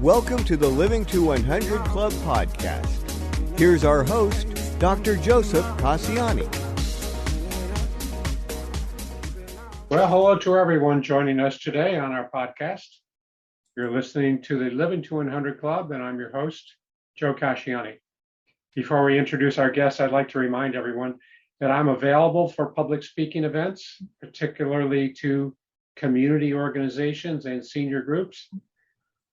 Welcome to the Living to 100 Club podcast. Here's our host, Dr. Joseph Cassiani. Well, hello to everyone joining us today on our podcast. You're listening to the Living to 100 Club, and I'm your host, Joe Cassiani. Before we introduce our guests, I'd like to remind everyone that I'm available for public speaking events, particularly to community organizations and senior groups.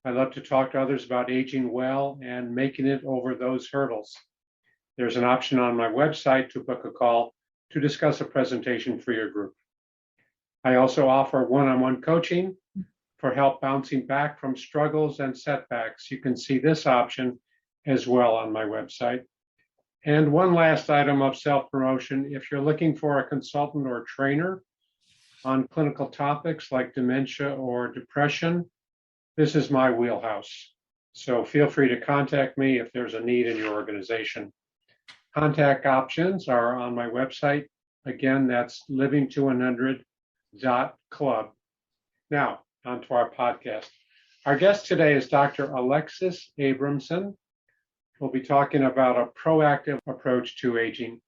I love to talk to others about aging well and making it over those hurdles. There's an option on my website to book a call to discuss a presentation for your group. I also offer one-on-one coaching for help bouncing back from struggles and setbacks. You can see this option as well on my website. And one last item of self-promotion, if you're looking for a consultant or trainer on clinical topics like dementia or depression, this is my wheelhouse. So feel free to contact me if there's a need in your organization. Contact options are on my website. Again, that's livingto100.club. Now, on to our podcast. Our guest today is Dr. Alexis Abramson. We'll be talking about a proactive approach to aging.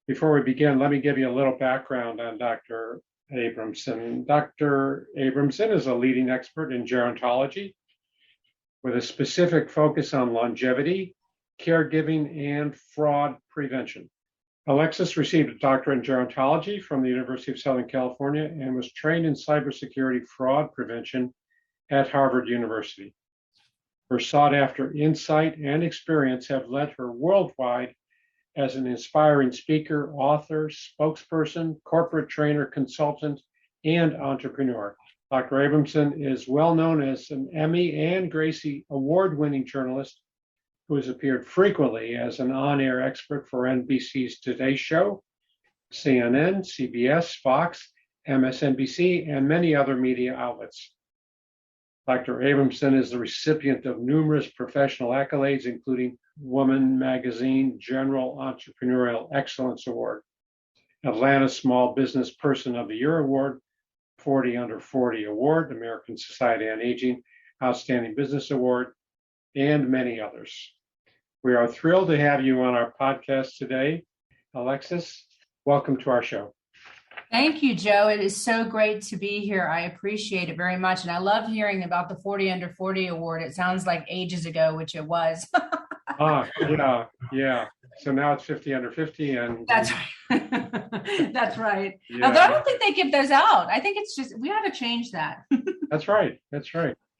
Before we begin, let me give you a little background on Dr. Abramson. Dr. Abramson is a leading expert in gerontology with a specific focus on longevity, caregiving, and fraud prevention. Alexis received a doctorate in gerontology from the University of Southern California and was trained in cybersecurity fraud prevention at Harvard University. Her sought-after insight and experience have led her worldwide as an inspiring speaker, author, spokesperson, corporate trainer, consultant, and entrepreneur. Dr. Abramson is well known as an Emmy and Gracie award-winning journalist who has appeared frequently as an on-air expert for NBC's Today Show, CNN, CBS, Fox, MSNBC, and many other media outlets. Dr. Abramson is the recipient of numerous professional accolades, including Woman Magazine General Entrepreneurial Excellence Award, Atlanta Small Business Person of the Year Award, 40 Under 40 Award, American Society on Aging Outstanding Business Award, and many others. We are thrilled to have you on our podcast today. Alexis, welcome to our show. Thank you, Joe. It is so great to be here. I appreciate it very much. And I love hearing about the 40 Under 40 Award. It sounds like ages ago, which it was. Yeah. So now it's 50 Under 50. And that's right. That's right. Yeah. Although I don't think they give those out. I think it's just, we ought to change that. That's right.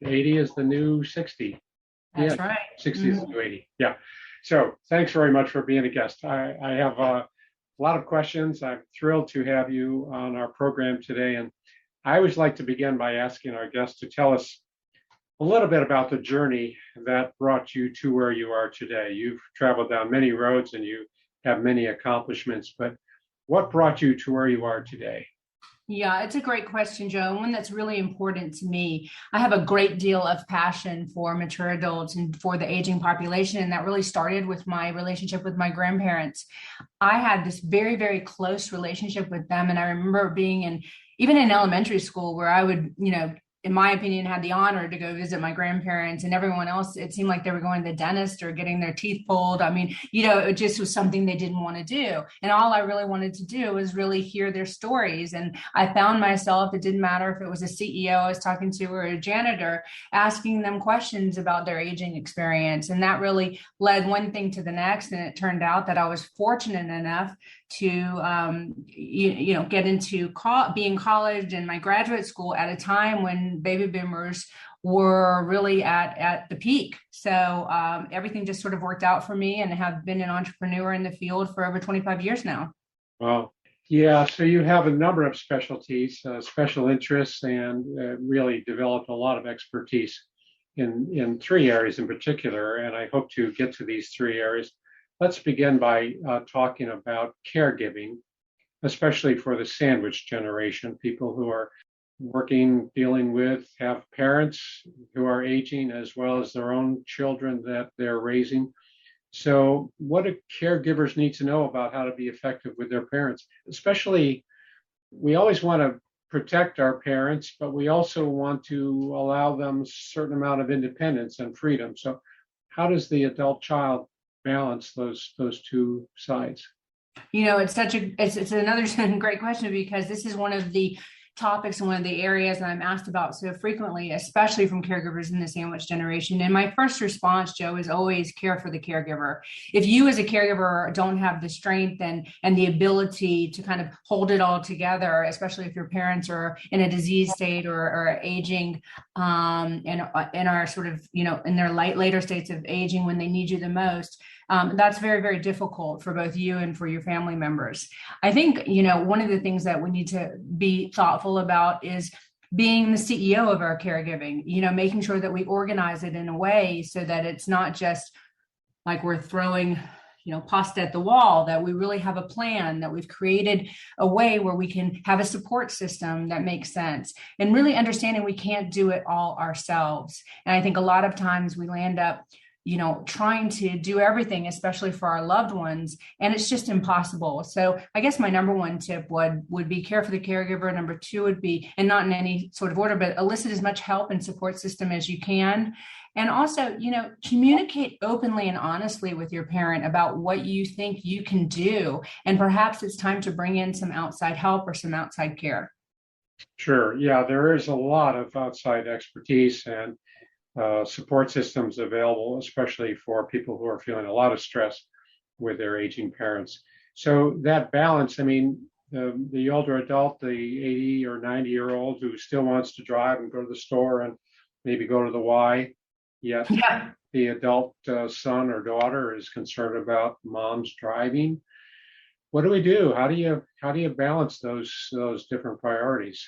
80 is the new 60. That's right. 60 is the new 80. Yeah. So thanks very much for being a guest. I have a lot of questions. I'm thrilled to have you on our program today. And I always like to begin by asking our guests to tell us a little bit about the journey that brought you to where you are today. You've traveled down many roads and you have many accomplishments, but what brought you to where you are today? Yeah, it's a great question, Joe. One that's really important to me. I have a great deal of passion for mature adults and for the aging population. And that really started with my relationship with my grandparents. I had this very, very close relationship with them. And I remember being even in elementary school where I would, in my opinion, had the honor to go visit my grandparents, and everyone else, it seemed like they were going to the dentist or getting their teeth pulled. I mean, it just was something they didn't want to do. And all I really wanted to do was really hear their stories. And I found myself, it didn't matter if it was a CEO I was talking to or a janitor, asking them questions about their aging experience. And that really led one thing to the next. And it turned out that I was fortunate enough to, get into being college and my graduate school at a time when baby boomers were really at the peak. So everything just sort of worked out for me, and have been an entrepreneur in the field for over 25 years now. Wow. Yeah. So you have a number of specialties, special interests, and really developed a lot of expertise in three areas in particular. And I hope to get to these three areas. Let's begin by talking about caregiving, especially for the sandwich generation, people who are working, dealing with, have parents who are aging, as well as their own children that they're raising. So what do caregivers need to know about how to be effective with their parents? Especially, we always want to protect our parents, but we also want to allow them a certain amount of independence and freedom. So how does the adult child balance those two sides? It's another great question, because this is one of the topics and one of the areas that I'm asked about so frequently, especially from caregivers in the sandwich generation. And my first response, Joe, is always care for the caregiver. If you as a caregiver don't have the strength and the ability to kind of hold it all together, especially if your parents are in a disease state or aging, and are sort of, in their later states of aging when they need you the most, that's very, very difficult for both you and for your family members. I think, one of the things that we need to be thoughtful about is being the CEO of our caregiving, making sure that we organize it in a way so that it's not just like we're throwing, pasta at the wall, that we really have a plan, that we've created a way where we can have a support system that makes sense, and really understanding we can't do it all ourselves. And I think a lot of times we land up trying to do everything, especially for our loved ones, and it's just impossible. So I guess my number one tip would be care for the caregiver. Number two would be, and not in any sort of order, but elicit as much help and support system as you can. And also, communicate openly and honestly with your parent about what you think you can do. And perhaps it's time to bring in some outside help or some outside care. Sure. Yeah, there is a lot of outside expertise and support systems available, especially for people who are feeling a lot of stress with their aging parents. So that balance, the older adult, the 80 or 90-year-old who still wants to drive and go to the store and maybe go to the Y, yet the adult son or daughter is concerned about mom's driving. What do we do? How do you balance those different priorities?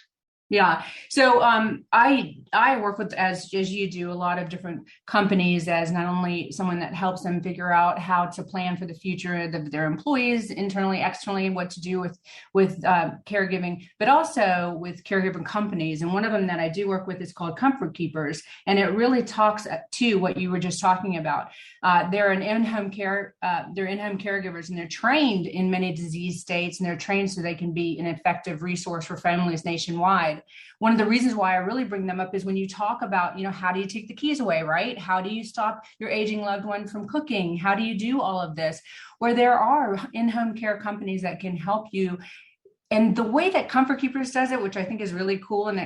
Yeah. So I work with, as you do, a lot of different companies as not only someone that helps them figure out how to plan for the future of their employees, internally, externally, what to do with caregiving, but also with caregiving companies. And one of them that I do work with is called Comfort Keepers. And it really talks to what you were just talking about. They're an in-home caregivers, and they're trained in many disease states, and they're trained so they can be an effective resource for families nationwide. One of the reasons why I really bring them up is when you talk about, how do you take the keys away, right? How do you stop your aging loved one from cooking? How do you do all of this? Where there are in-home care companies that can help you. And the way that Comfort Keepers does it, which I think is really cool, and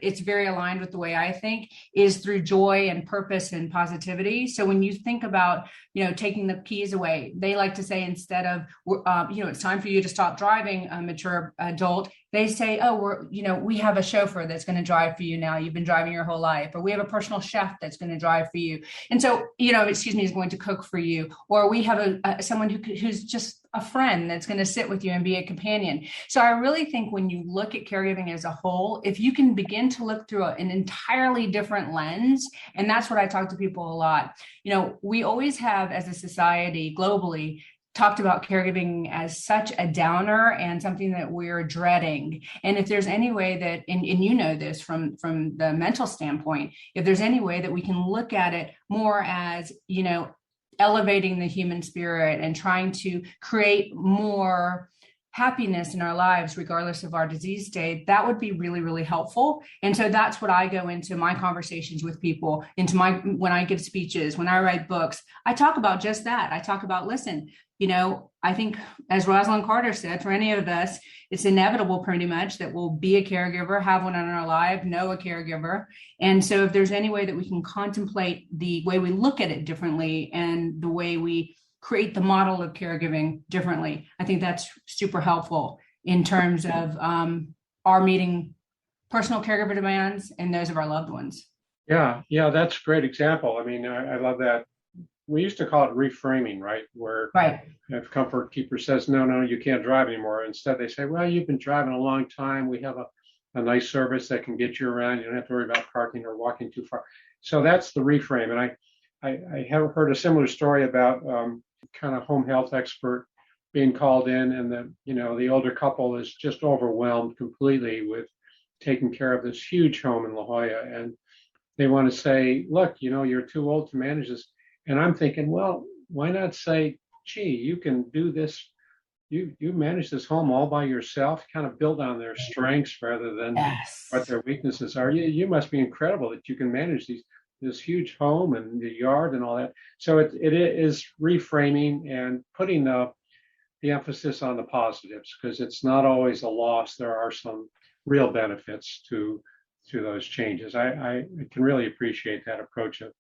it's very aligned with the way I think, is through joy and purpose and positivity. So when you think about, taking the keys away, they like to say, instead of, it's time for you to stop driving, a mature adult, they say, oh, we have a chauffeur that's going to drive for you now. You've been driving your whole life. Or we have a personal chef that's going to drive for you. And so, is going to cook for you. Or we have someone who's just a friend that's going to sit with you and be a companion. So I really think when you look at caregiving as a whole, if you can begin to look through an entirely different lens, and that's what I talk to people a lot. We always have, as a society globally, talked about caregiving as such a downer and something that we're dreading. And if there's any way that, and this from the mental standpoint, if there's any way that we can look at it more as, elevating the human spirit and trying to create more happiness in our lives, regardless of our disease state, that would be really, really helpful. And so that's what I go into my conversations with people, when I give speeches, when I write books, I talk about just that. I talk about, listen, I think, as Rosalind Carter said, for any of us, it's inevitable pretty much that we'll be a caregiver, have one in our life, know a caregiver. And so if there's any way that we can contemplate the way we look at it differently and the way we create the model of caregiving differently, I think that's super helpful in terms of our meeting personal caregiver demands and those of our loved ones. Yeah, that's a great example. I love that. We used to call it reframing, right? Where if Comfort Keeper says, no, you can't drive anymore. Instead, they say, well, you've been driving a long time. We have a nice service that can get you around. You don't have to worry about parking or walking too far. So that's the reframe. And I have heard a similar story about kind of home health expert being called in, and the older couple is just overwhelmed completely with taking care of this huge home in La Jolla. And they want to say, look, you're too old to manage this. And I'm thinking, well, why not say, gee, you can do this, you manage this home all by yourself, kind of build on their strengths rather than Yes. what their weaknesses are. You must be incredible that you can manage this huge home and the yard and all that. So it is reframing and putting the emphasis on the positives, because it's not always a loss. There are some real benefits to those changes. I can really appreciate that approach of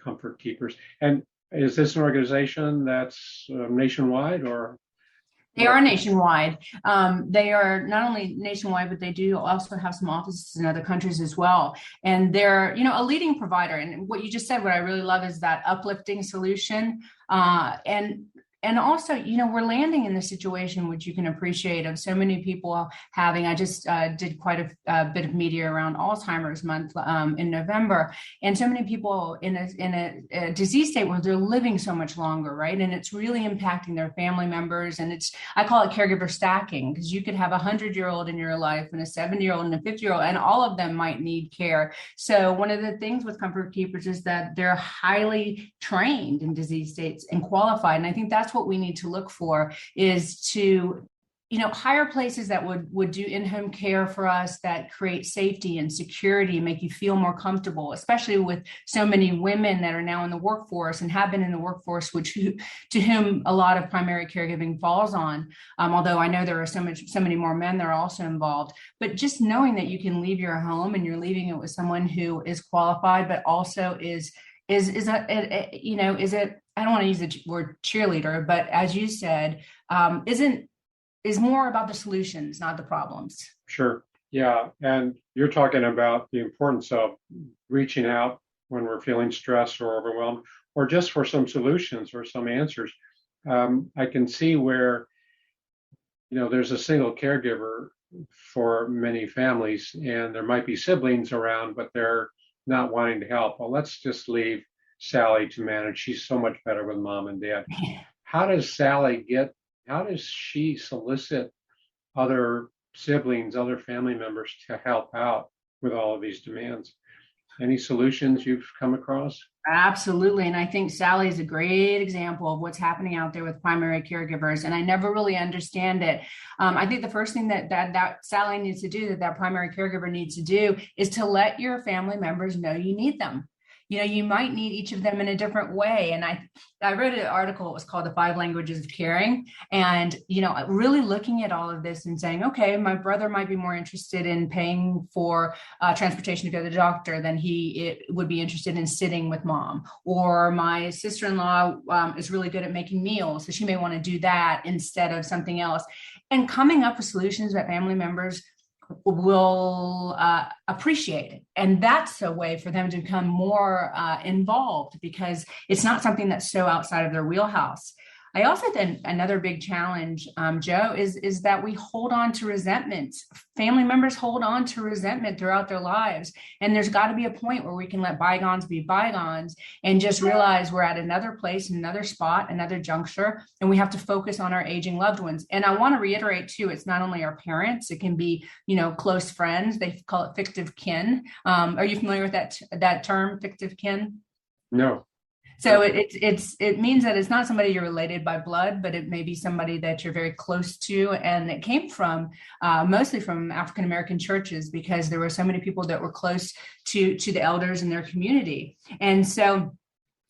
Comfort Keepers. And is this an organization that's nationwide, or? They are nationwide. They are not only nationwide, but they do also have some offices in other countries as well. And they're, a leading provider. And what you just said, what I really love is that uplifting solution. And also, we're landing in the situation, which you can appreciate, of so many people having, I just did quite a bit of media around Alzheimer's month in November. And so many people in a disease state where they're living so much longer, right? And it's really impacting their family members. And I call it caregiver stacking, because you could have a 100-year-old in your life and a 70-year-old and a 50-year-old, and all of them might need care. So one of the things with Comfort Keepers is that they're highly trained in disease states and qualified. And I think that's what we need to look for, is to hire places that would do in-home care for us, that create safety and security, make you feel more comfortable, especially with so many women that are now in the workforce and have been in the workforce, to whom a lot of primary caregiving falls on. Although I know there are so many more men that are also involved. But just knowing that you can leave your home and you're leaving it with someone who is qualified, but also is I don't want to use the word cheerleader, but as you said, is more about the solutions, not the problems. Sure. Yeah. And you're talking about the importance of reaching out when we're feeling stressed or overwhelmed, or just for some solutions or some answers. I can see where, there's a single caregiver for many families, and there might be siblings around, but they're not wanting to help. Well, let's just leave Sally to manage. She's so much better with mom and dad. How does she solicit other siblings, other family members to help out with all of these demands? Any solutions you've come across? Absolutely. And I think Sally is a great example of what's happening out there with primary caregivers. And I never really understand it. I think the first thing that Sally needs to do, that primary caregiver needs to do, is to let your family members know you need them. You might need each of them in a different way. And I wrote an article, it was called The 5 Languages of Caring. And, really looking at all of this and saying, okay, my brother might be more interested in paying for transportation to go to the doctor than he would be interested in sitting with mom. Or my sister-in-law is really good at making meals, so she may want to do that instead of something else. And coming up with solutions that family members will appreciate it. And that's a way for them to become more involved, because it's not something that's so outside of their wheelhouse. I also think another big challenge, Joe, is that we hold on to resentment. Family members hold on to resentment throughout their lives. And there's got to be a point where we can let bygones be bygones and just realize we're at another place, another spot, another juncture, and we have to focus on our aging loved ones. And I want to reiterate too, it's not only our parents, it can be, close friends. They call it fictive kin. Are you familiar with that term, fictive kin? No. So it means that it's not somebody you're related by blood, but it may be somebody that you're very close to, and it came from mostly from African American churches, because there were so many people that were close to the elders in their community. And so,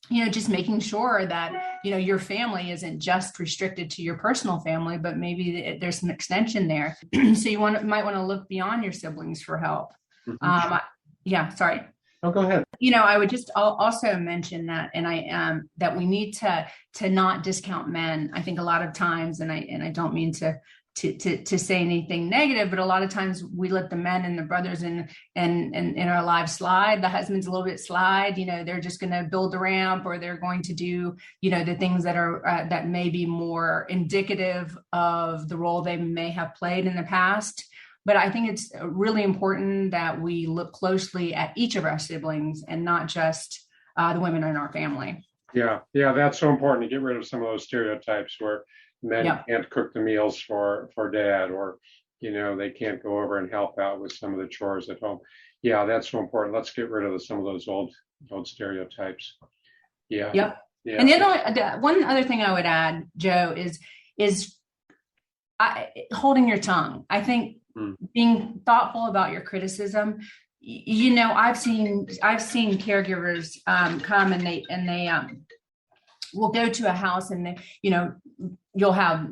just making sure that your family isn't just restricted to your personal family, but maybe there's some extension there. So you might want to look beyond your siblings for help. Mm-hmm. Sorry. Oh, go ahead. I would just also mention that, and that we need to not discount men. I think a lot of times, and I don't mean to say anything negative, but a lot of times we let the men and the brothers in our lives slide. The husband's a little bit slide. They're just going to build the ramp, or they're going to do the things that are that may be more indicative of the role they may have played in the past. But I think it's really important that we look closely at each of our siblings and not just the women in our family. Yeah, that's so important to get rid of some of those stereotypes where men can't cook the meals for dad, or they can't go over and help out with some of the chores at home. Yeah, that's so important. Let's get rid of some of those old stereotypes. Yeah. Yep. Yeah. And one other thing I would add, Joe, is Holding your tongue. I think being thoughtful about your criticism. I've seen caregivers come and they will go to a house and you'll have.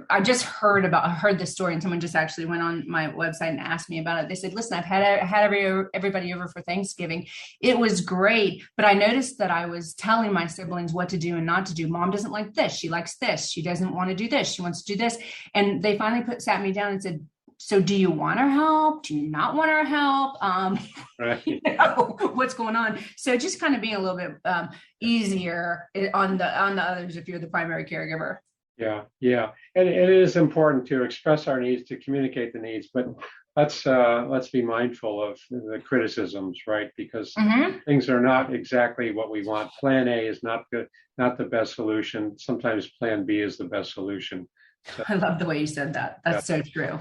I just heard this story, and someone just actually went on my website and asked me about it. They said, "Listen, I've had everybody over for Thanksgiving. It was great, but I noticed that I was telling my siblings what to do and not to do. Mom doesn't like this. She likes this. She doesn't want to do this. She wants to do this." And they finally sat me down and said, "So do you want our help? Do you not want our help? Right. What's going on?" So just kind of being a little bit easier on the others if you're the primary caregiver. Yeah. And it is important to express our needs, to communicate the needs, but let's be mindful of the criticisms, right? Because things are not exactly what we want. Plan A is not the best solution. Sometimes Plan B is the best solution. So, I love the way you said that. That's so true.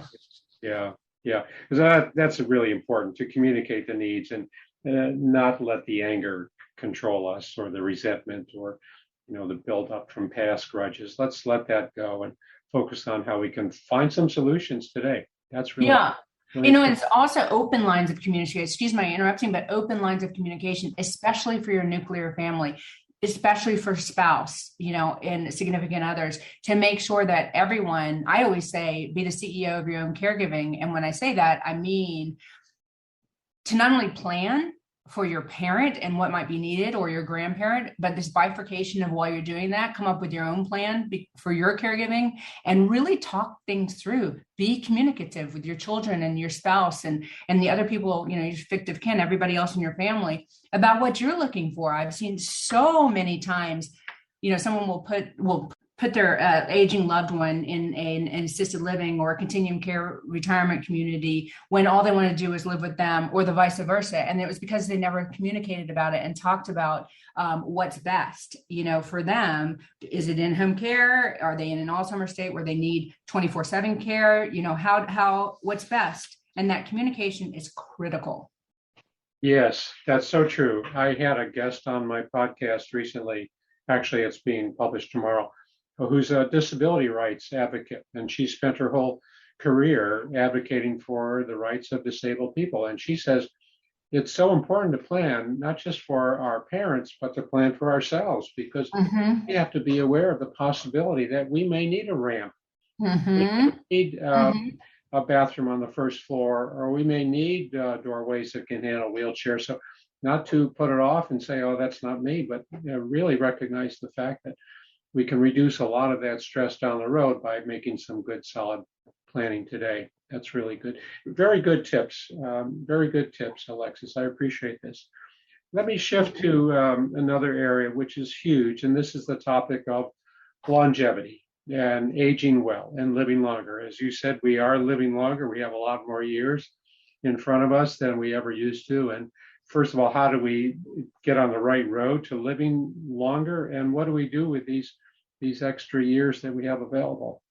Yeah. Because that's really important, to communicate the needs and not let the anger control us, or the resentment, or the buildup from past grudges. Let's let that go and focus on how we can find some solutions today. That's really it's also open lines of communication. Excuse my interrupting, but open lines of communication, especially for your nuclear family, especially for spouse, and significant others, to make sure that everyone, I always say, be the CEO of your own caregiving. And when I say that, I mean to not only plan for your parent and what might be needed, or your grandparent, but this bifurcation of while you're doing that, come up with your own plan for your caregiving and really talk things through. Be communicative with your children and your spouse and the other people, your fictive kin, everybody else in your family, about what you're looking for. I've seen so many times, someone will put their aging loved one in an assisted living or a continuum care retirement community when all they want to do is live with them, or the vice versa. And it was because they never communicated about it and talked about what's best, for them. Is it in-home care? Are they in an Alzheimer's state where they need 24/7 care? What's best? And that communication is critical. Yes, that's so true. I had a guest on my podcast recently. Actually, it's being published tomorrow, who's a disability rights advocate. And she spent her whole career advocating for the rights of disabled people. And she says it's so important to plan, not just for our parents, but to plan for ourselves, because we have to be aware of the possibility that we may need a ramp. We may need a bathroom on the first floor, or we may need doorways that can handle wheelchairs. So not to put it off and say, "Oh, that's not me," but really recognize the fact that we can reduce a lot of that stress down the road by making some good, solid planning today. That's really good. Very good tips. Very good tips, Alexis. I appreciate this. Let me shift to another area, which is huge. And this is the topic of longevity and aging well and living longer. As you said, we are living longer. We have a lot more years in front of us than we ever used to. And first of all, how do we get on the right road to living longer? And what do we do with these extra years that we have available?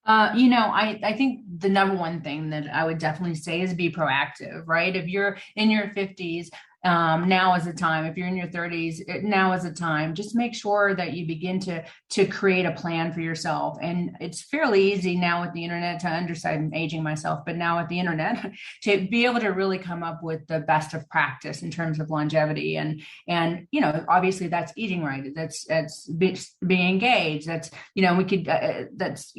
I think the number one thing that I would definitely say is be proactive, right? If you're in your 50s, now is the time. If you're in your 30s, now is the time. Just make sure that you begin to create a plan for yourself. And it's fairly easy now with the internet to understand. I'm aging myself, but now with the internet to be able to really come up with the best of practice in terms of longevity. And obviously that's eating right. That's being engaged. That's we could that's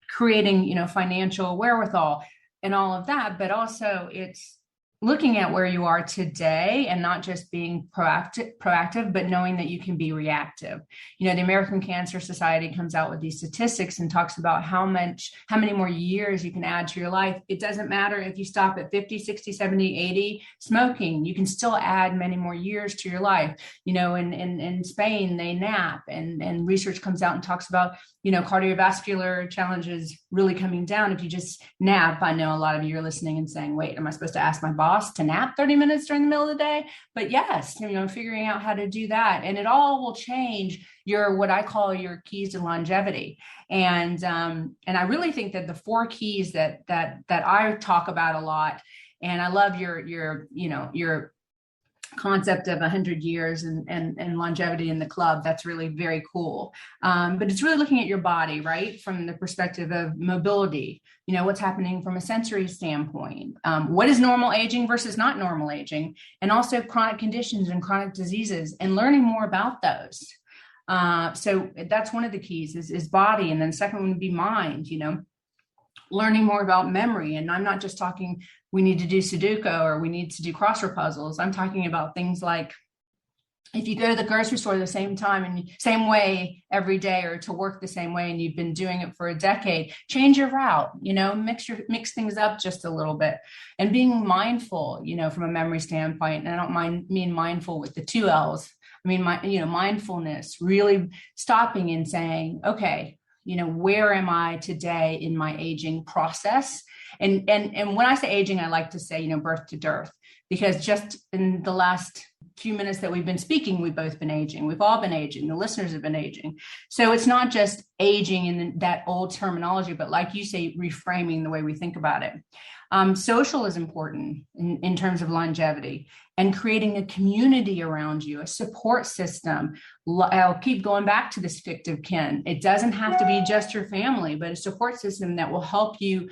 creating financial wherewithal and all of that. But also it's looking at where you are today and not just being proactive, but knowing that you can be reactive. The American Cancer Society comes out with these statistics and talks about how many more years you can add to your life. It doesn't matter if you stop at 50, 60, 70, 80 smoking, you can still add many more years to your life. In Spain, they nap and research comes out and talks about, cardiovascular challenges really coming down if you just nap. I know a lot of you are listening and saying, wait, am I supposed to ask my boss to nap 30 minutes during the middle of the day? But yes, figuring out how to do that. And it all will change what I call your keys to longevity. And I really think that the 4 keys that I talk about a lot, and I love your concept of 100 years and longevity in the club. That's really very cool. But it's really looking at your body, right? From the perspective of mobility, what's happening from a sensory standpoint, what is normal aging versus not normal aging, and also chronic conditions and chronic diseases, and learning more about those. So that's one of the keys is body. And then the second one would be mind, learning more about memory. And I'm not just talking, we need to do Sudoku or we need to do crossword puzzles. I'm talking about things like, if you go to the grocery store the same time and same way every day, or to work the same way, and you've been doing it for a decade, change your route, mix things up just a little bit, and being mindful, from a memory standpoint. And I don't mean mindful with the 2 L's. I mean, mindfulness, really stopping and saying, okay, where am I today in my aging process? And when I say aging, I like to say, birth to dearth, because just in the last few minutes that we've been speaking, we've both been aging. We've all been aging. The listeners have been aging. So it's not just aging in that old terminology, but like you say, reframing the way we think about it. Social is important in terms of longevity, and creating a community around you, a support system. I'll keep going back to this fictive kin. It doesn't have to be just your family, but a support system that will help you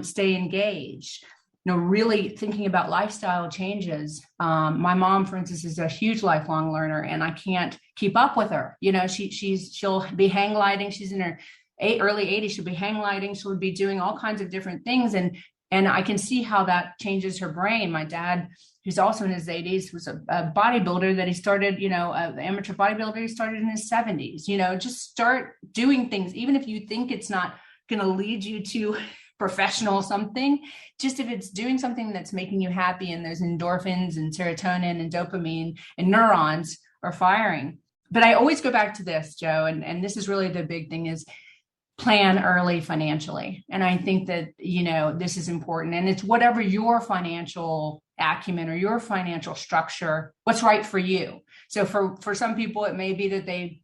stay engaged. Really thinking about lifestyle changes. My mom, for instance, is a huge lifelong learner, and I can't keep up with her. She'll be hang gliding. She's in her early 80s. She'll be hang gliding. She'll be doing all kinds of different things. And I can see how that changes her brain. My dad, who's also in his 80s, was a bodybuilder that he started, an amateur bodybuilder he started in his 70s. Just start doing things, even if you think it's not going to lead you to professional something, just if it's doing something that's making you happy, and those endorphins and serotonin and dopamine and neurons are firing. But I always go back to this, Joe, and this is really the big thing, is plan early financially. And I think that, this is important, and it's whatever your financial acumen or your financial structure, what's right for you. So for some people, it may be that they,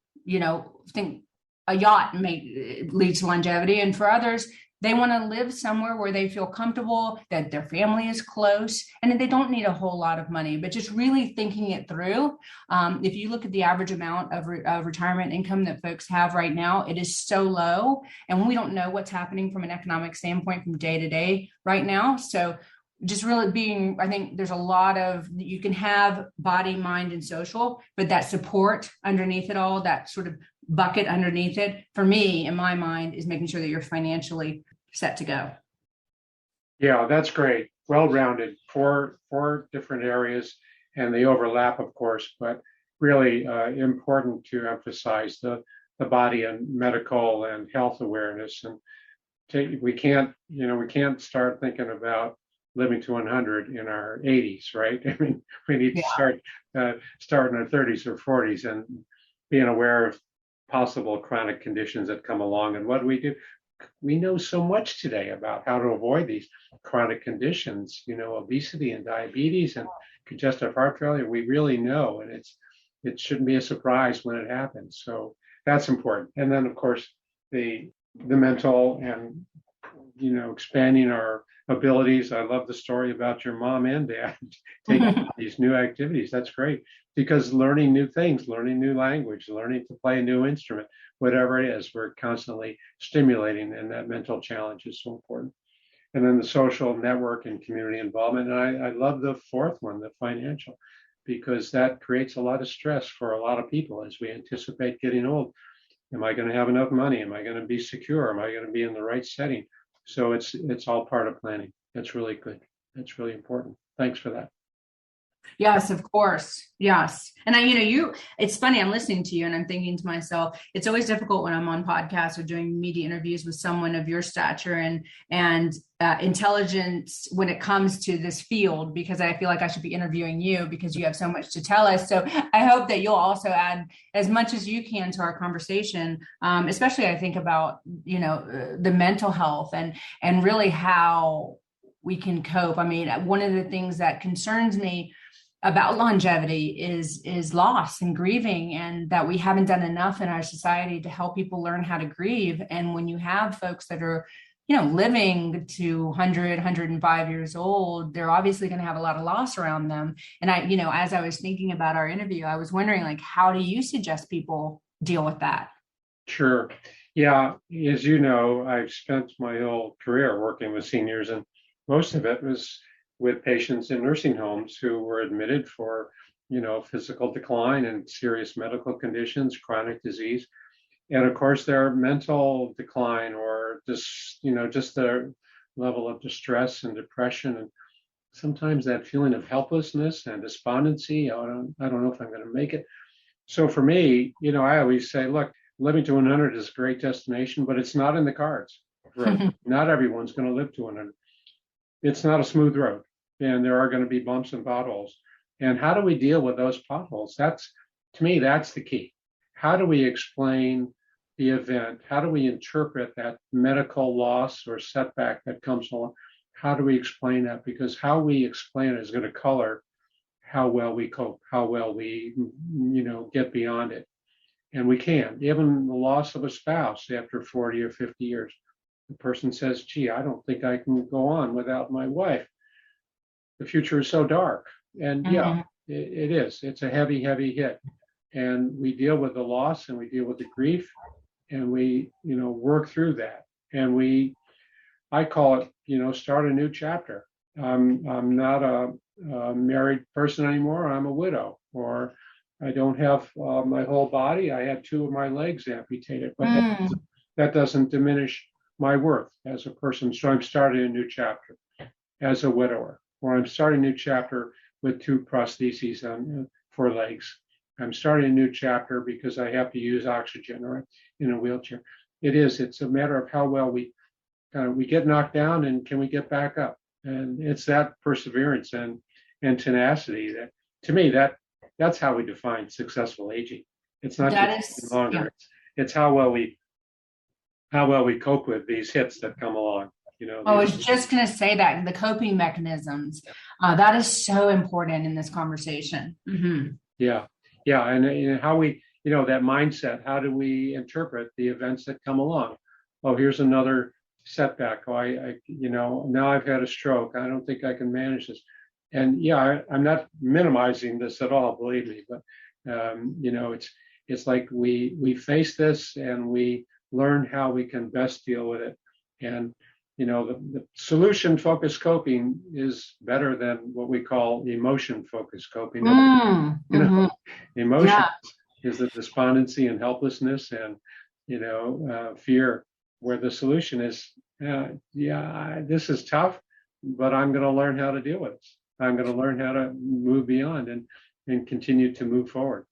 think a yacht leads to longevity. And for others, they want to live somewhere where they feel comfortable, that their family is close, and that they don't need a whole lot of money, but just really thinking it through. If you look at the average amount of retirement income that folks have right now, it is so low. And we don't know what's happening from an economic standpoint from day to day right now. So just really I think there's a lot of, you can have body, mind, and social, but that support underneath it all, that sort of bucket underneath it, for me, in my mind, is making sure that you're financially set to go. Yeah, that's great. Well-rounded, four different areas, and they overlap, of course, but really important to emphasize the body and medical and health awareness. And we can't start thinking about living to 100 in our 80s, right? I mean, we need to start in our 30s or 40s, and being aware of possible chronic conditions that come along. And what do? We know so much today about how to avoid these chronic conditions, obesity and diabetes and congestive heart failure. We really know, and it shouldn't be a surprise when it happens. So that's important. And then, of course, the mental and, expanding our abilities. I love the story about your mom and dad taking these new activities. That's great, because learning new things, learning new language, learning to play a new instrument, whatever it is, we're constantly stimulating, and that mental challenge is so important. And then the social network and community involvement. And I love the fourth one, the financial, because that creates a lot of stress for a lot of people as we anticipate getting old. Am I going to have enough money? Am I going to be secure? Am I going to be in the right setting? So it's all part of planning. That's really good. That's really important. Thanks for that. Yes, of course. Yes. And it's funny, I'm listening to you and I'm thinking to myself, it's always difficult when I'm on podcasts or doing media interviews with someone of your stature and intelligence when it comes to this field, because I feel like I should be interviewing you because you have so much to tell us. So I hope that you'll also add as much as you can to our conversation, especially I think about, the mental health and really how we can cope. I mean, one of the things that concerns me about longevity is loss and grieving, and that we haven't done enough in our society to help people learn how to grieve. And when you have folks that are living to 100, 105 years old, they're obviously going to have a lot of loss around them. And as I was thinking about our interview, I was wondering, like, how do you suggest people deal with that? Sure. Yeah. As you know, I've spent my whole career working with seniors, and most of it was with patients in nursing homes who were admitted for, physical decline and serious medical conditions, chronic disease. And of course, their mental decline or just their level of distress and depression. And sometimes that feeling of helplessness and despondency. I don't know if I'm going to make it. So for me, I always say, look, living to 100 is a great destination, but it's not in the cards. Not everyone's going to live to 100. It's not a smooth road, and there are going to be bumps and potholes. And how do we deal with those potholes? To me, that's the key. How do we explain the event? How do we interpret that medical loss or setback that comes along? How do we explain that? Because how we explain it is going to color how well we cope, how well we, get beyond it. And we can. Even the loss of a spouse after 40 or 50 years. The person says, gee, I don't think I can go on without my wife. The future is so dark. And yeah, it is. It's a heavy, heavy hit. And we deal with the loss and we deal with the grief and we, work through that. And I call it, start a new chapter. I'm not a married person anymore. I'm a widow, or I don't have my whole body. I had 2 of my legs amputated, but that doesn't diminish my worth as a person. So I'm starting a new chapter as a widower, or I'm starting a new chapter with 2 prostheses for legs. I'm starting a new chapter because I have to use oxygen or in a wheelchair. It's a matter of how well we get knocked down and can we get back up. And it's that perseverance and tenacity that, to me, that's how we define successful aging. It's not just longer. Yeah. It's how well we cope with these hits that come along. I was just going to say that the coping mechanisms, that is so important in this conversation. Mm-hmm. Yeah. And how we, that mindset, how do we interpret the events that come along? Oh, here's another setback. Oh, now I've had a stroke. I don't think I can manage this. And yeah, I'm not minimizing this at all, believe me, but it's like we face this and we learn how we can best deal with it. And the solution-focused coping is better than what we call emotion-focused coping. Emotion is the despondency and helplessness and fear, where the solution is, this is tough, but I'm going to learn how to deal with this. I'm going to learn how to move beyond and continue to move forward.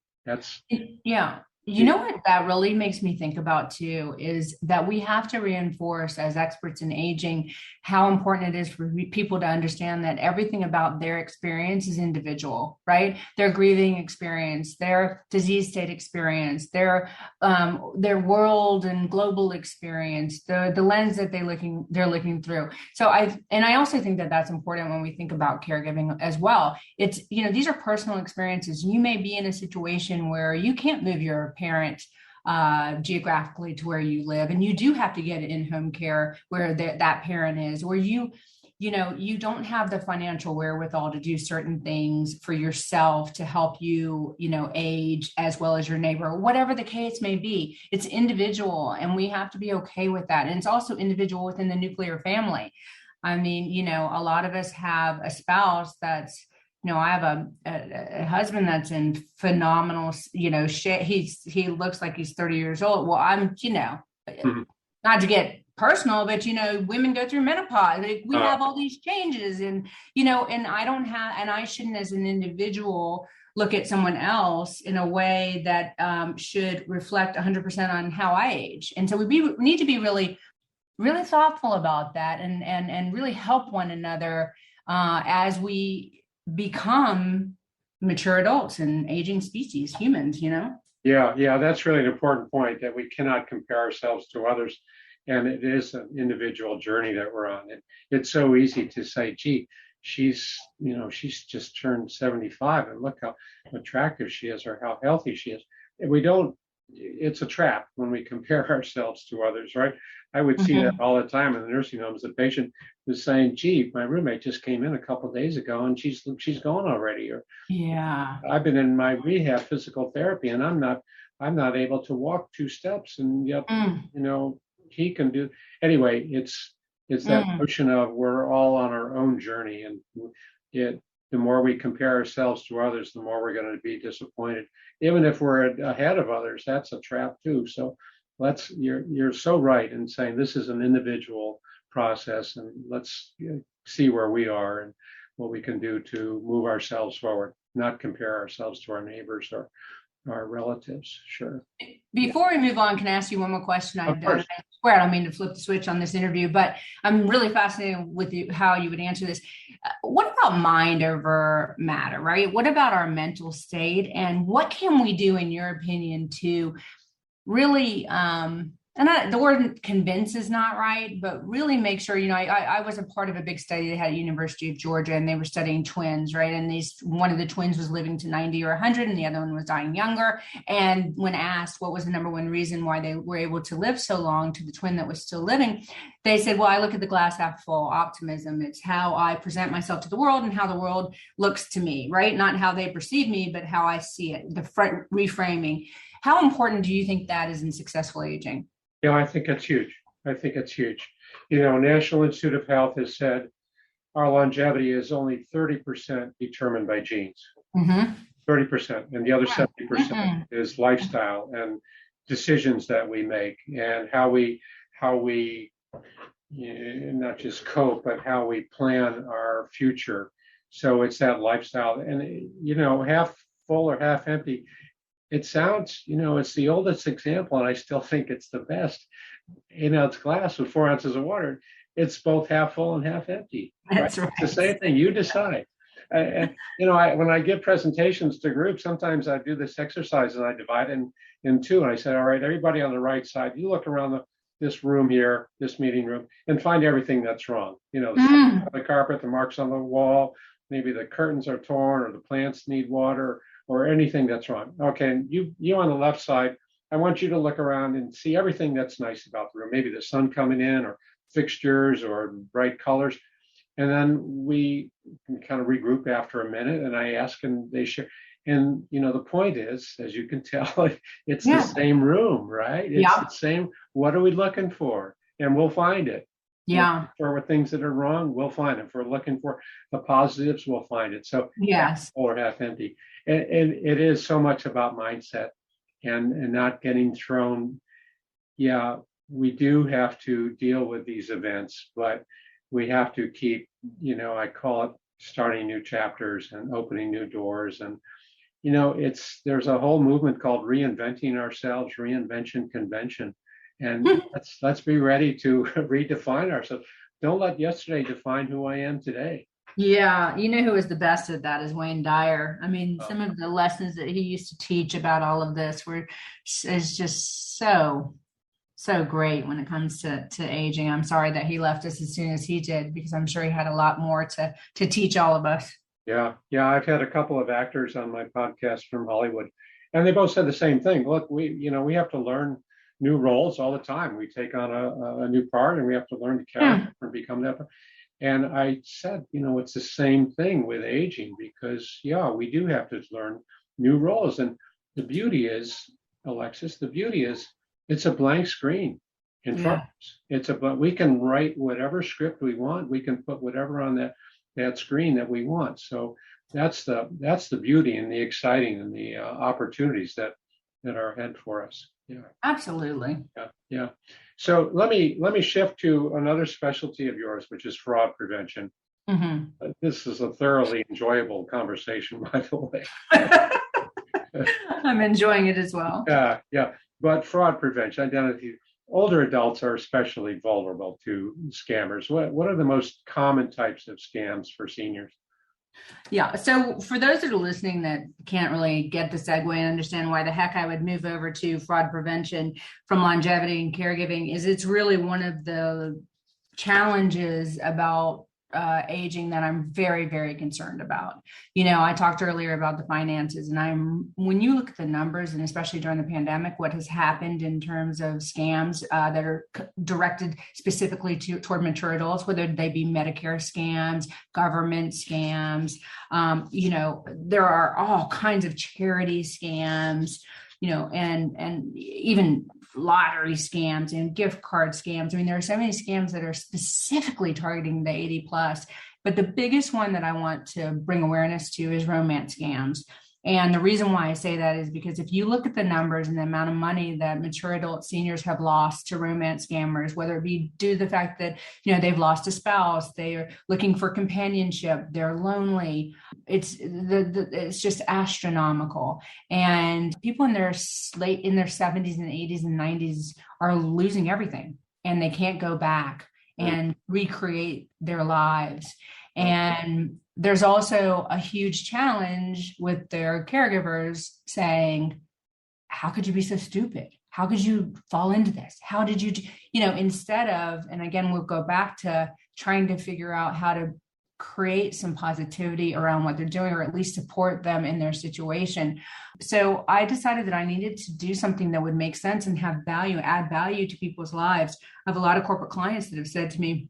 What that really makes me think about too is that we have to reinforce as experts in aging how important it is for people to understand that everything about their experience is individual, right? Their grieving experience, their disease state experience, their world and global experience, the lens that they're looking through. So I also think that that's important when we think about caregiving as well. It's, these are personal experiences. You may be in a situation where you can't move your parent geographically to where you live, and you do have to get in-home care where that parent is, or you don't have the financial wherewithal to do certain things for yourself to help you, age as well as your neighbor, whatever the case may be. It's individual, and we have to be okay with that. And it's also individual within the nuclear family. I mean, a lot of us have a spouse that's, I have a husband that's in phenomenal, shape. He looks like he's 30 years old. Well, I'm, not to get personal, but, women go through menopause. We have all these changes and I shouldn't as an individual look at someone else in a way that should reflect 100% on how I age. And so we need to be really, really thoughtful about that and really help one another as we become mature adults and aging species, humans, Yeah, that's really an important point, that we cannot compare ourselves to others. And it is an individual journey that we're on. And it's so easy to say, gee, she's just turned 75 and look how attractive she is or how healthy she is. And we don't it's a trap when we compare ourselves to others, right? I would see that all the time in the nursing homes. The patient was saying, "Gee, my roommate just came in a couple of days ago, and she's gone already." Or, Yeah. "I've been in my rehab physical therapy, and I'm not able to walk 2 steps, and yet, he can do." Anyway, it's that notion of we're all on our own journey, and the more we compare ourselves to others, the more we're going to be disappointed. Even if we're ahead of others, that's a trap too. So you're so right in saying this is an individual process, and let's see where we are and what we can do to move ourselves forward, not compare ourselves to our neighbors or our relatives. Sure. Before we move on, can I ask you one more question? Of course. I swear I don't mean to flip the switch on this interview, but I'm really fascinated with how you would answer this. What about mind over matter, right? What about our mental state? And what can we do, in your opinion, to really, the word convince is not right, but really make sure, I was a part of a big study they had at University of Georgia, and they were studying twins, right? And one of the twins was living to 90 or 100, and the other one was dying younger. And when asked what was the number one reason why they were able to live so long to the twin that was still living, they said, well, I look at the glass half full, optimism. It's how I present myself to the world and how the world looks to me, right? Not how they perceive me, but how I see it, the reframing. How important do you think that is in successful aging? I think it's huge. National Institute of Health has said our longevity is only 30% determined by genes. 30%, and the other 70% is lifestyle and decisions that we make, and how we not just cope, but how we plan our future. So it's that lifestyle, and half full or half empty. It sounds, it's the oldest example, and I still think it's the best. 8-ounce glass with 4 ounces of water. It's both half full and half empty. That's right. It's the same thing. You decide. When I give presentations to groups, sometimes I do this exercise and I divide it in two. And I say, all right, everybody on the right side, you look around this room here, this meeting room, and find everything that's wrong. The carpet, the marks on the wall, maybe the curtains are torn, or the plants need water, or anything that's wrong. Okay, and you on the left side, I want you to look around and see everything that's nice about the room. Maybe the sun coming in, or fixtures, or bright colors. And then we can kind of regroup after a minute, and I ask, and they share. And, the point is, as you can tell, it's the same room, right? It's the same. What are we looking for? And we'll find it. Yeah. For things that are wrong, we'll find it. If we're looking for the positives, we'll find it. So yes, full or half empty. And it is so much about mindset and not getting thrown. Yeah, we do have to deal with these events, but we have to keep, I call it starting new chapters and opening new doors. And, there's a whole movement called reinventing ourselves, reinvention convention. And let's be ready to redefine ourselves. Don't let yesterday define who I am today. Yeah. Who is the best at that is Wayne Dyer. I mean, some of the lessons that he used to teach about all of this is just so great when it comes to aging. I'm sorry that he left us as soon as he did, because I'm sure he had a lot more to teach all of us. Yeah. I've had a couple of actors on my podcast from Hollywood, and they both said the same thing. Look, we have to learn new roles all the time. We take on a new part, and we have to learn to character and become that. And I said, it's the same thing with aging, because we do have to learn new roles. And the beauty is, Alexis, it's a blank screen in front of us. We can write whatever script we want. We can put whatever on that screen that we want. So that's the beauty and the exciting and the opportunities that are ahead for us. Yeah, absolutely. Yeah. So let me shift to another specialty of yours, which is fraud prevention. Mm-hmm. This is a thoroughly enjoyable conversation, by the way. I'm enjoying it as well. Yeah. But fraud prevention, identity. Older adults are especially vulnerable to scammers. What are the most common types of scams for seniors? Yeah. So for those that are listening that can't really get the segue and understand why the heck I would move over to fraud prevention from longevity and caregiving, is it's really one of the challenges about aging that I'm very, very concerned about. I talked earlier about the finances, and when you look at the numbers, and especially during the pandemic, what has happened in terms of scams that are directed specifically toward mature adults, whether they be Medicare scams, government scams, there are all kinds of charity scams, and even lottery scams and gift card scams. I mean, there are so many scams that are specifically targeting the 80 plus, but the biggest one that I want to bring awareness to is romance scams. And the reason why I say that is because if you look at the numbers and the amount of money that mature adult seniors have lost to romance scammers, whether it be due to the fact that, they've lost a spouse, they're looking for companionship, they're lonely, it's just astronomical. And people in their 70s and 80s and 90s are losing everything, and they can't go back and recreate their lives. And there's also a huge challenge with their caregivers saying, how could you be so stupid? How could you fall into this? How did you, instead of, and again, we'll go back to trying to figure out how to create some positivity around what they're doing, or at least support them in their situation. So I decided that I needed to do something that would make sense and have value, add value to people's lives. I have a lot of corporate clients that have said to me,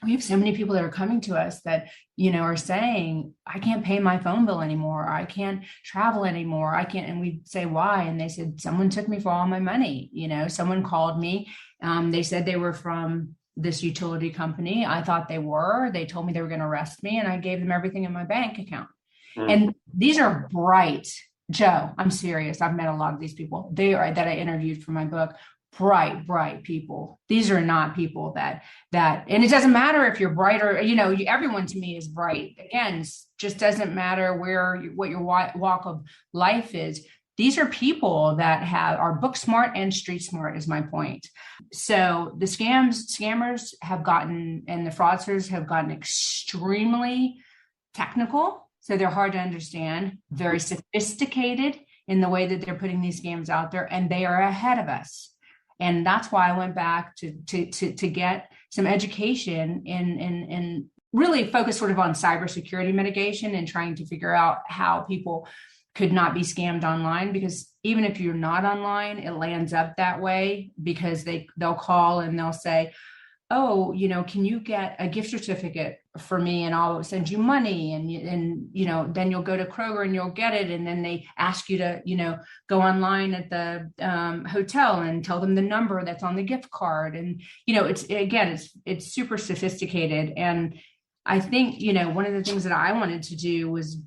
we have so many people that are coming to us that, are saying, I can't pay my phone bill anymore. I can't travel anymore. I can't. And we say, why? And they said, someone took me for all my money. Someone called me. They said they were from this utility company. I thought they were. They told me they were going to arrest me, and I gave them everything in my bank account. And these are bright, Joe, I'm serious. I've met a lot of these people. They are, that I interviewed for my book, bright people. These are not people that, and it doesn't matter if you're bright or, everyone to me is bright. Again, just doesn't matter what your walk of life is. These are people that are book smart and street smart, is my point. So the scammers have gotten, and the fraudsters have gotten extremely technical. So they're hard to understand, very sophisticated in the way that they're putting these scams out there, and they are ahead of us. And that's why I went back to get some education and really focus sort of on cybersecurity mitigation and trying to figure out how people could not be scammed online, because even if you're not online, it lands up that way, because they'll call and they'll say, oh, can you get a gift certificate for me, and I'll send you money, and then you'll go to Kroger and you'll get it, and then they ask you to go online at the hotel and tell them the number that's on the gift card, and it's super sophisticated. And I think one of the things that I wanted to do was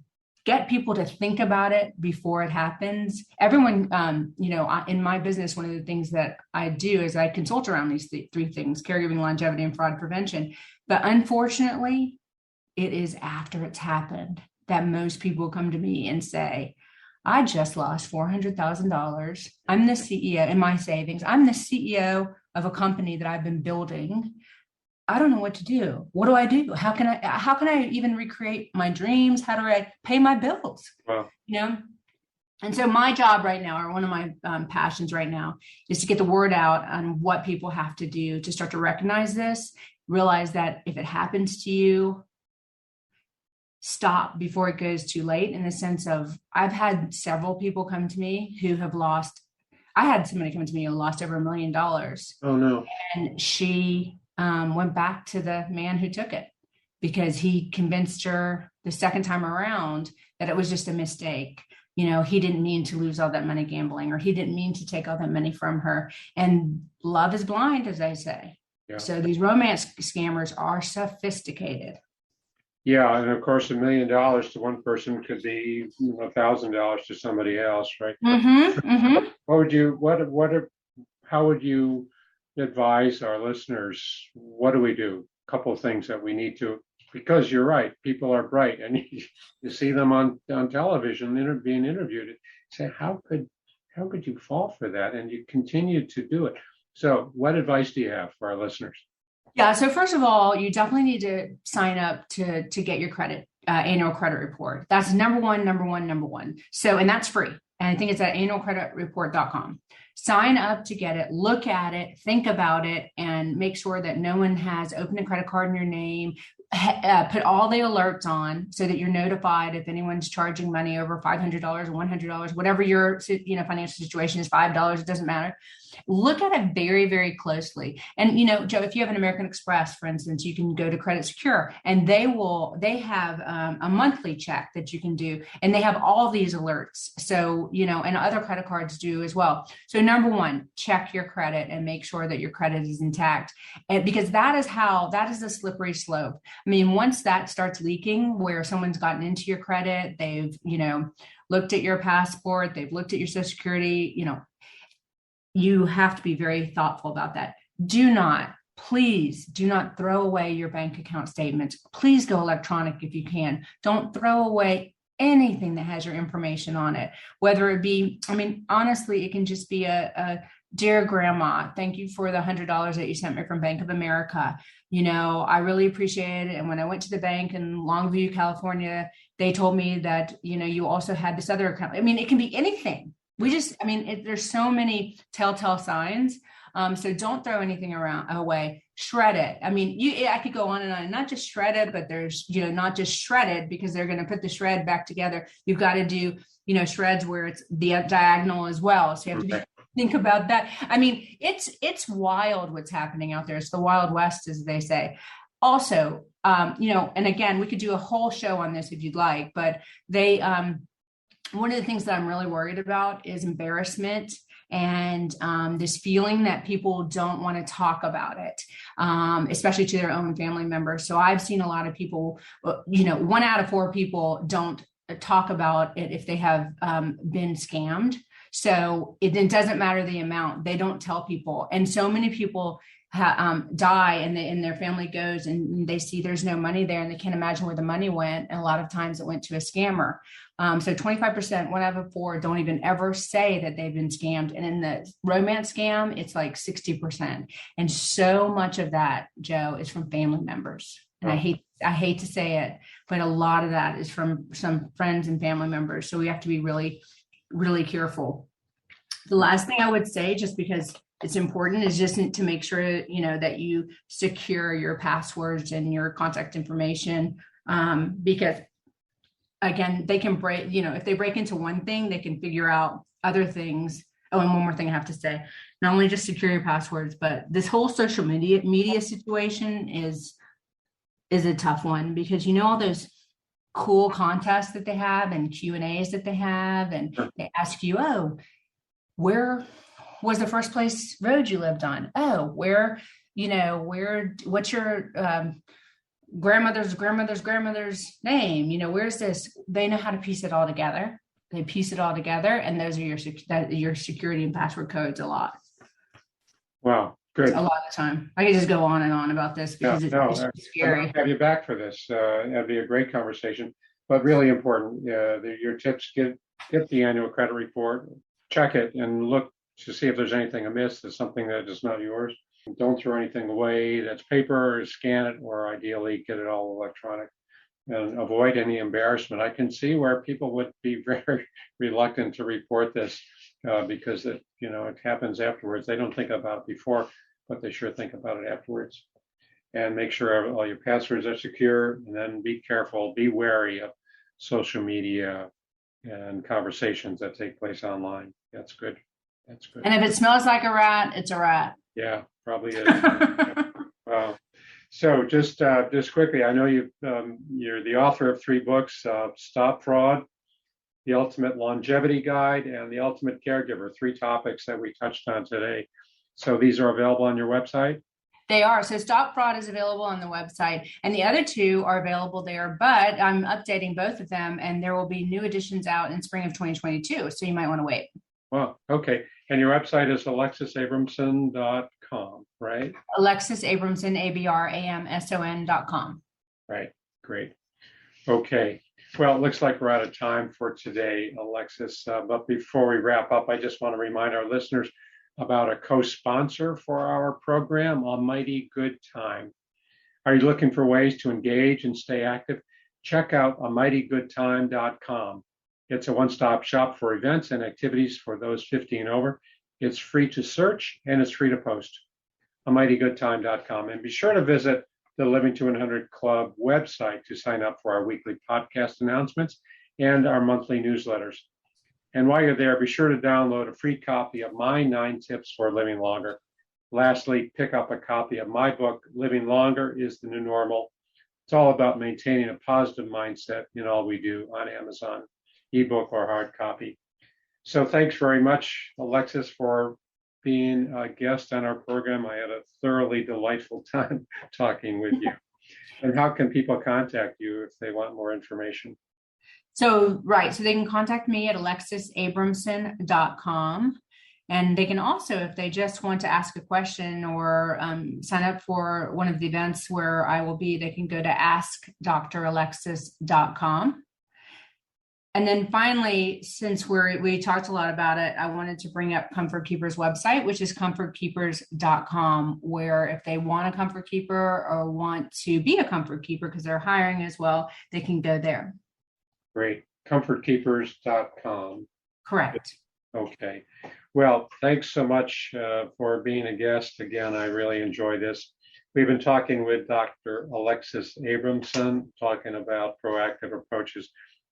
get people to think about it before it happens. Everyone, in my business, one of the things that I do is I consult around these three things: caregiving, longevity, and fraud prevention. But unfortunately, it is after it's happened that most people come to me and say, I just lost $400,000. I'm the CEO in my savings. I'm the CEO of a company that I've been building. I don't know what to do. What do I do? How can I even recreate my dreams? How do I pay my bills? Wow. And so my job right now, or one of my passions right now, is to get the word out on what people have to do to start to recognize this, realize that if it happens to you, stop before it goes too late, in the sense of, I've had several people come to me who have lost. I had somebody come to me who lost over $1 million. Oh, no. And she went back to the man who took it, because he convinced her the second time around that it was just a mistake. He didn't mean to lose all that money gambling, or he didn't mean to take all that money from her. And love is blind, as they say. Yeah. So these romance scammers are sophisticated. Yeah, and of course, $1 million to one person could be $1,000 to somebody else, right? Mm-hmm, mm-hmm. How would you advise our listeners? What do we do? A couple of things that we need to, because you're right, people are bright, and you see them on television being interviewed. You say, how could you fall for that? And you continue to do it. So what advice do you have for our listeners? Yeah. So first of all, you definitely need to sign up to get your annual credit report. That's number one. So, and that's free. And I think it's at annualcreditreport.com. Sign up to get it, look at it, think about it, and make sure that no one has opened a credit card in your name. Put all the alerts on so that you're notified if anyone's charging money over $500 or $100, whatever your financial situation is, $5, it doesn't matter. Look at it very, very closely. And, Joe, if you have an American Express, for instance, you can go to Credit Secure and they have a monthly check that you can do. And they have all these alerts. So, and other credit cards do as well. So number one, check your credit and make sure that your credit is intact. And because that is a slippery slope. I mean, once that starts leaking where someone's gotten into your credit, they've, looked at your passport, they've looked at your Social Security, you have to be very thoughtful about that. Please do not throw away your bank account statements. Please go electronic if you can. Don't throw away anything that has your information on it, whether it be, honestly, it can just be a dear grandma, thank you for the $100 that you sent me from Bank of America. I really appreciate it. And when I went to the bank in Longview, California, they told me that, you also had this other account. It can be anything. There's so many telltale signs. So don't throw anything away. Shred it. I could go on and on, not just shred it, but there's, not just shredded because they're going to put the shred back together. You've got to do, shreds where it's the diagonal as well. So you have to think about that. It's wild what's happening out there. It's the Wild West, as they say. Also, and again, we could do a whole show on this if you'd like, but one of the things that I'm really worried about is embarrassment and this feeling that people don't want to talk about it, especially to their own family members. So I've seen a lot of people, 1 out of 4 people don't talk about it if they have been scammed. So it doesn't matter the amount, they don't tell people. And so many people die and their family goes and they see there's no money there and they can't imagine where the money went. And a lot of times it went to a scammer. So 25%, 1 out of 4 don't even ever say that they've been scammed. And in the romance scam, it's like 60%. And so much of that, Joe, is from family members. And I hate to say it, but a lot of that is from some friends and family members. So we have to be really, really careful. The last thing I would say, just because it's important, is just to make sure, that you secure your passwords and your contact information, because again, they can break, if they break into one thing, they can figure out other things. Oh, and one more thing I have to say, not only just secure your passwords, but this whole social media situation is a tough one, because all those cool contests that they have and Q&As that they have, and they ask you, oh, where was the first place road you lived on? Oh, what's your grandmother's name? Where's this? They know how to piece it all together. They piece it all together, and those are your security and password codes a lot. Wow, good. A lot of time. I could just go on and on about this because it's scary. I'll have you back for this. That'd be a great conversation, but really important. Your tips: get the annual credit report, check it, and look to see if there's anything amiss. That's something that is not yours. Don't throw anything away that's paper, or scan it, or ideally get it all electronic, and avoid any embarrassment. I can see where people would be very reluctant to report this because it happens afterwards. They don't think about it before, but they sure think about it afterwards. And make sure all your passwords are secure, and then be careful, be wary of social media and conversations that take place online. That's good. That's good. And if it smells like a rat, it's a rat. Yeah, probably is. Wow. So just quickly, I know you're the author of 3 books: Stop Fraud, The Ultimate Longevity Guide, and The Ultimate Caregiver. 3 topics that we touched on today. So these are available on your website? They are. So Stop Fraud is available on the website, and the other 2 are available there, but I'm updating both of them, and there will be new editions out in spring of 2022. So you might want to wait. Well, okay. And your website is alexisabramson.com, right? Alexis Abramson, ABRAMSON.com. Right. Great. Okay. Well, it looks like we're out of time for today, Alexis. But before we wrap up, I just want to remind our listeners about a co-sponsor for our program, A Mighty Good Time. Are you looking for ways to engage and stay active? Check out amightygoodtime.com. It's a one-stop shop for events and activities for those 50 and over. It's free to search and it's free to post. amightygoodtime.com. And be sure to visit the Living to 100 Club website to sign up for our weekly podcast announcements and our monthly newsletters. And while you're there, be sure to download a free copy of my 9 tips for living longer. Lastly, pick up a copy of my book, Living Longer is the New Normal. It's all about maintaining a positive mindset in all we do, on Amazon, ebook or hard copy. So thanks very much, Alexis, for being a guest on our program. I had a thoroughly delightful time talking with you. And how can people contact you if they want more information? So they can contact me at alexisabramson.com. And they can also, if they just want to ask a question or sign up for one of the events where I will be, they can go to askdralexis.com. And then finally, since we talked a lot about it, I wanted to bring up Comfort Keeper's website, which is comfortkeepers.com, where if they want a comfort keeper or want to be a comfort keeper because they're hiring as well, they can go there. Great. Comfortkeepers.com. Correct. Okay. Well, thanks so much for being a guest. Again, I really enjoy this. We've been talking with Dr. Alexis Abramson, talking about proactive approaches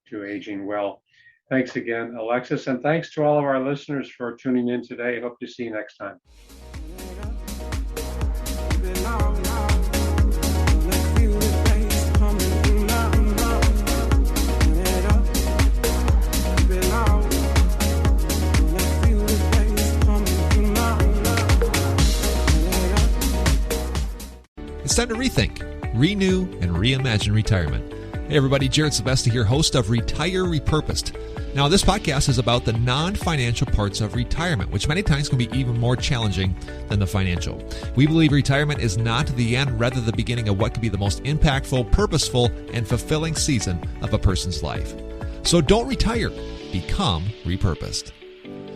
to aging well. Thanks again, Alexis, and thanks to all of our listeners for tuning in today. Hope to see you next time. It's time to rethink, renew, and reimagine retirement. Hey everybody, Jared Sylvester here, host of Retire Repurposed. Now this podcast is about the non-financial parts of retirement, which many times can be even more challenging than the financial. We believe retirement is not the end, rather the beginning of what could be the most impactful, purposeful, and fulfilling season of a person's life. So don't retire, become repurposed.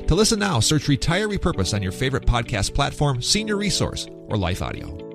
To listen now, search Retire Repurposed on your favorite podcast platform, Senior Resource, or Life Audio.